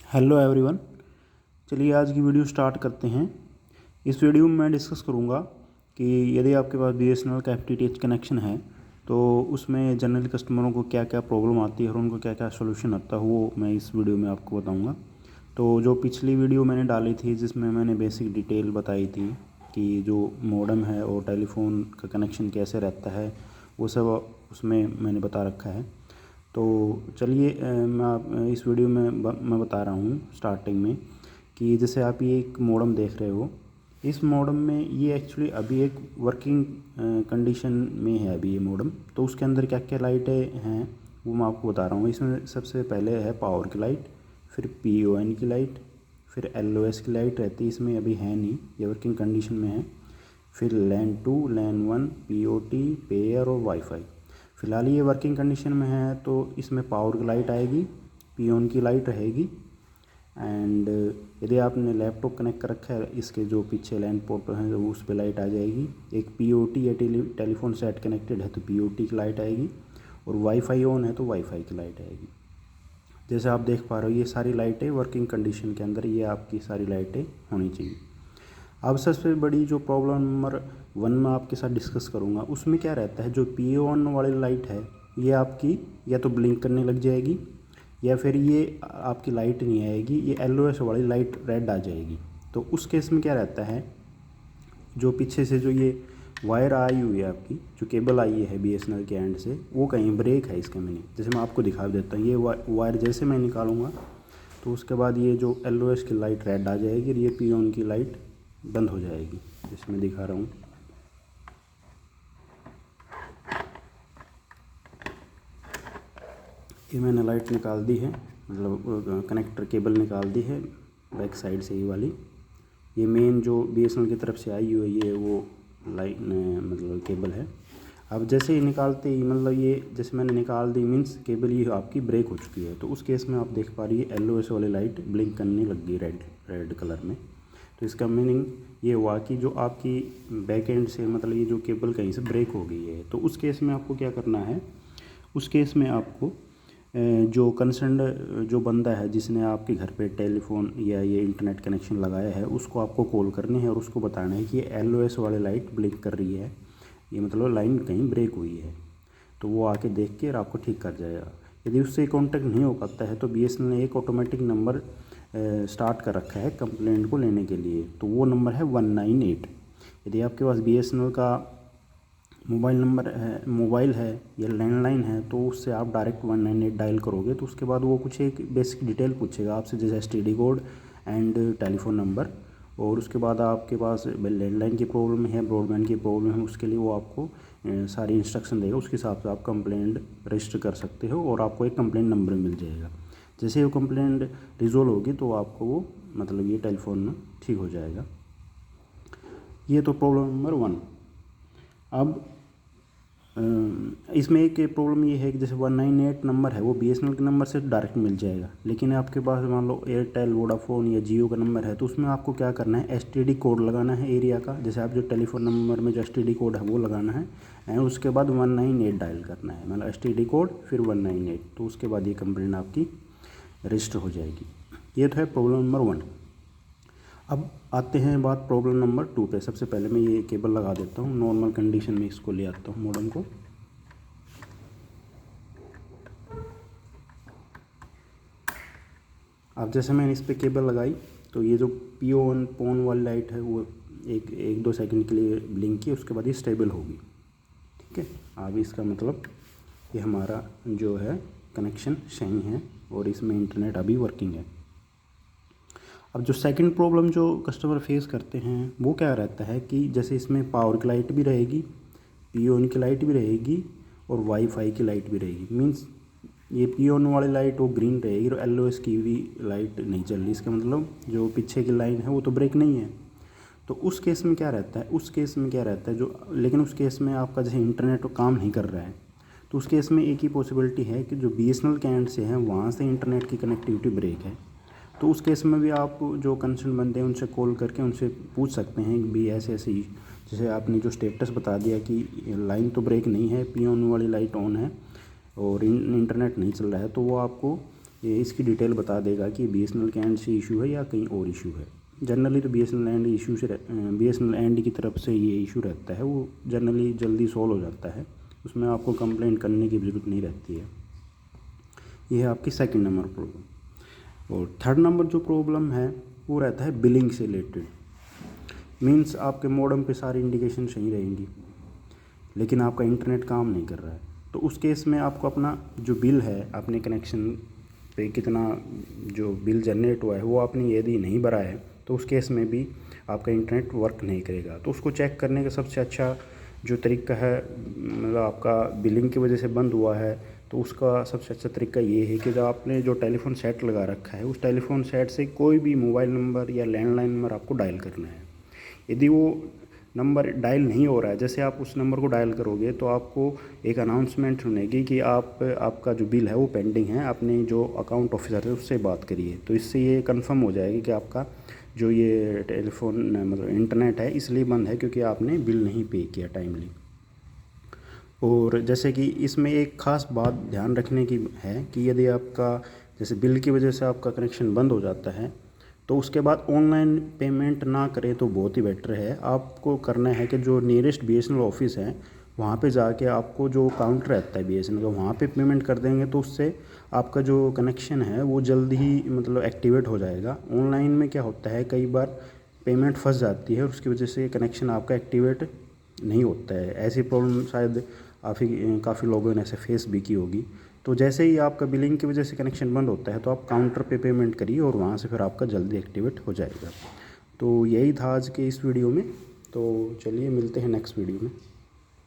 Hello everyone. चलिए आज की वीडियो स्टार्ट करते हैं। इस वीडियो में मैं डिस्कस करूंगा कि यदि आपके पास बीएसएनएल का एफटीटीएच कनेक्शन है तो उसमें जनरल कस्टमरों को क्या क्या प्रॉब्लम आती है और उनको क्या क्या सोल्यूशन आता है वो मैं इस वीडियो में आपको बताऊंगा। तो जो पिछली वीडियो मैंने डाली थी जिसमें मैंने बेसिक डिटेल बताई थी कि जो मॉडेम है और टेलीफोन का कनेक्शन कैसे रहता है वो सब उसमें मैंने बता रखा है। तो चलिए इस वीडियो में मैं बता रहा हूँ स्टार्टिंग में कि जैसे आप ये एक मॉडेम देख रहे हो। इस मॉडेम में ये एक्चुअली अभी एक वर्किंग कंडीशन में है अभी ये मॉडेम। तो उसके अंदर क्या क्या लाइटें हैं वो मैं आपको बता रहा हूँ। इसमें सबसे पहले है पावर की लाइट, फिर PON की लाइट, फिर LOS की लाइट रहती है, इसमें अभी है नहीं, ये वर्किंग कंडीशन में है। फिर LAN 2, LAN 1, POT, पेयर और वाईफाई। फ़िलहाल ये वर्किंग कंडीशन में है तो इसमें पावर की लाइट आएगी, PON की लाइट रहेगी। एंड यदि आपने लैपटॉप कनेक्ट कर रखा है इसके जो पीछे लैन पोर्ट हैं वो उस पर लाइट आ जाएगी। एक POT या टेलीफोन सेट कनेक्टेड है तो POT की लाइट आएगी, और वाईफाई ऑन है तो वाईफाई की लाइट आएगी। जैसे आप देख पा रहे हो ये सारी लाइटें वर्किंग कंडीशन के अंदर ये आपकी सारी लाइटें होनी चाहिए। अब सबसे बड़ी जो प्रॉब्लम नंबर 1 में आपके साथ डिस्कस करूँगा उसमें क्या रहता है, जो PON वाली लाइट है ये आपकी या तो ब्लिंक करने लग जाएगी या फिर ये आपकी लाइट नहीं आएगी, ये LOS वाली लाइट रेड आ जाएगी। तो उस केस में क्या रहता है, जो पीछे से जो ये वायर आई हुई है आपकी जो केबल आई है BSNL के एंड से वो कहीं ब्रेक है इसके में नहीं। जैसे मैं आपको दिखा देता हूँ, ये वायर जैसे मैं निकालूंगा तो उसके बाद ये जो LOS की लाइट रेड आ जाएगी और ये PON की लाइट बंद हो जाएगी, जैसे मैं दिखा रहा हूँ। ये मैंने लाइट निकाल दी है, मतलब कनेक्टर केबल निकाल दी है बैक साइड से ही वाली। ये मेन जो BSNL की तरफ से आई हुई है ये वो लाइट मतलब केबल है। अब जैसे ही निकालते ही मतलब ये जैसे मैंने निकाल दी मीन्स केबल ये आपकी ब्रेक हो चुकी है। तो उस केस में आप देख पा रही है LOS वाली लाइट ब्लिंक करने लग गई रेड कलर में। तो इसका मीनिंग ये हुआ कि जो आपकी बैक एंड से मतलब ये जो केबल कहीं से ब्रेक हो गई है। तो उस केस में आपको क्या करना है, उस केस में आपको जो कंसर्न जो बंदा है जिसने आपके घर पे टेलीफोन या ये इंटरनेट कनेक्शन लगाया है उसको आपको कॉल करनी है और उसको बताना है कि ये LOS वाली लाइट ब्लिंक कर रही है, ये मतलब लाइन कहीं ब्रेक हुई है। तो वो आके देख के और आपको ठीक कर जाएगा। यदि उससे कांटेक्ट नहीं हो पाता है तो BSNL ने एक ऑटोमेटिक नंबर स्टार्ट कर रखा है कंप्लेंट को लेने के लिए, तो वो नंबर है 198। यदि आपके पास BSNL का मोबाइल है या लैंडलाइन है तो उससे आप डायरेक्ट 198 डायल करोगे तो उसके बाद वो कुछ एक बेसिक डिटेल पूछेगा आपसे, जैसे STD code and telephone number. और उसके बाद आपके पास लैंडलाइन की प्रॉब्लम है, ब्रॉडबैंड की प्रॉब्लम है, उसके लिए वो आपको सारी इंस्ट्रक्शन देगा। उसके हिसाब से आप कंप्लेंट रजिस्टर कर सकते हो और आपको एक कंप्लेंट नंबर मिल जाएगा। जैसे वो कंप्लेंट रिजोल्व होगी तो आपको वो मतलब ये टेलीफोन ठीक हो जाएगा। ये तो प्रॉब्लम नंबर 1। अब इसमें एक प्रॉब्लम ये है कि जैसे 198 नंबर है वो BSNL के नंबर से डायरेक्ट मिल जाएगा, लेकिन आपके पास मान लो एयरटेल, वोडाफोन या जियो का नंबर है तो उसमें आपको क्या करना है, STD कोड लगाना है एरिया का। जैसे आप जो टेलीफोन नंबर में जो STD कोड है वो लगाना है एंड उसके बाद 198 डायल करना है, मतलब STD कोड फिर 198। तो उसके बाद ये कंप्लेंट आपकी रजिस्टर हो जाएगी। ये तो है प्रॉब्लम नंबर 1। अब आते हैं बात प्रॉब्लम नंबर 2 पे। सबसे पहले मैं ये केबल लगा देता हूँ, नॉर्मल कंडीशन में इसको ले आता हूँ मॉडेम को। अब जैसे मैंने इस पर केबल लगाई तो ये जो PON वाली लाइट है वो एक 2 सेकंड के लिए ब्लिंक की, उसके बाद ये स्टेबल होगी। ठीक है, अब इसका मतलब ये हमारा जो है कनेक्शन सही है और इसमें इंटरनेट अभी वर्किंग है। अब जो सेकंड प्रॉब्लम जो कस्टमर फेस करते हैं वो क्या रहता है कि जैसे इसमें पावर की लाइट भी रहेगी, PON की लाइट भी रहेगी और वाईफाई की लाइट भी रहेगी। मीन्स ये PON वाली लाइट वो ग्रीन रहेगी और LOS की भी लाइट नहीं चल रही। इसका मतलब जो पीछे की लाइन है वो तो ब्रेक नहीं है। तो उस केस में क्या रहता है, लेकिन उस केस में आपका जैसे इंटरनेट काम नहीं कर रहा है तो उस केस में एक ही पॉसिबिलिटी है कि जो BSNL के एंड से है वहाँ से इंटरनेट की कनेक्टिविटी ब्रेक है। तो उस केस में भी आप जो कंसर्न बंदे हैं उनसे कॉल करके उनसे पूछ सकते हैं कि भी ऐसे ऐसे ही, जैसे आपने जो स्टेटस बता दिया कि लाइन तो ब्रेक नहीं है, PON वाली लाइट ऑन है और इंटरनेट नहीं चल रहा है, तो वो आपको ये इसकी डिटेल बता देगा कि BSNL के एंड से इशू है या कहीं और इशू है। जनरली तो BSNL एंड इशू से BSNL एंड की तरफ से ये इशू रहता है, वो जनरली जल्दी सॉल्व हो जाता है, उसमें आपको कंप्लेंट करने की ज़रूरत नहीं रहती है। ये है आपकी सेकंड नंबर प्रॉब्लम। और थर्ड नंबर जो प्रॉब्लम है वो रहता है बिलिंग से रिलेटेड। मीन्स आपके मॉडेम पे सारी इंडिकेशन सही रहेंगी लेकिन आपका इंटरनेट काम नहीं कर रहा है, तो उस केस में आपको अपना जो बिल है, अपने कनेक्शन पे कितना जो बिल जनरेट हुआ है वो आपने यदि नहीं भरा है तो उस केस में भी आपका इंटरनेट वर्क नहीं करेगा। तो उसको चेक करने का सबसे अच्छा जो तरीका है, मतलब आपका बिलिंग की वजह से बंद हुआ है तो उसका सबसे अच्छा तरीका ये है कि जो आपने जो टेलीफोन सेट लगा रखा है उस टेलीफोन सेट से कोई भी मोबाइल नंबर या लैंडलाइन नंबर आपको डायल करना है। यदि वो नंबर डायल नहीं हो रहा है, जैसे आप उस नंबर को डायल करोगे तो आपको एक अनाउंसमेंट सुनेगी कि आपका जो बिल है वो पेंडिंग है, आपने जो अकाउंट ऑफिसर है उससे बात करिए। तो इससे ये कंफर्म हो जाएगी कि आपका जो ये टेलीफोन मतलब इंटरनेट है इसलिए बंद है क्योंकि आपने बिल नहीं पे किया टाइमली। और जैसे कि इसमें एक ख़ास बात ध्यान रखने की है कि यदि आपका जैसे बिल की वजह से आपका कनेक्शन बंद हो जाता है तो उसके बाद ऑनलाइन पेमेंट ना करें तो बहुत ही बेटर है। आपको करना है कि जो नियरेस्ट BSNL ऑफिस है वहाँ पे जाके आपको जो काउंटर रहता है BSNL का वहाँ पे पेमेंट कर देंगे तो उससे आपका जो कनेक्शन है वो जल्द ही मतलब एक्टिवेट हो जाएगा। ऑनलाइन में क्या होता है, कई बार पेमेंट फंस जाती है और उसकी वजह से कनेक्शन आपका एक्टिवेट नहीं होता है। ऐसी प्रॉब्लम शायद काफ़ी लोगों ने ऐसे फेस भी की होगी। तो जैसे ही आपका बिलिंग की वजह से कनेक्शन बंद होता है तो आप काउंटर पे पेमेंट करिए और वहाँ से फिर आपका जल्दी एक्टिवेट हो जाएगा। तो यही था आज के इस वीडियो में। तो चलिए मिलते हैं नेक्स्ट वीडियो में।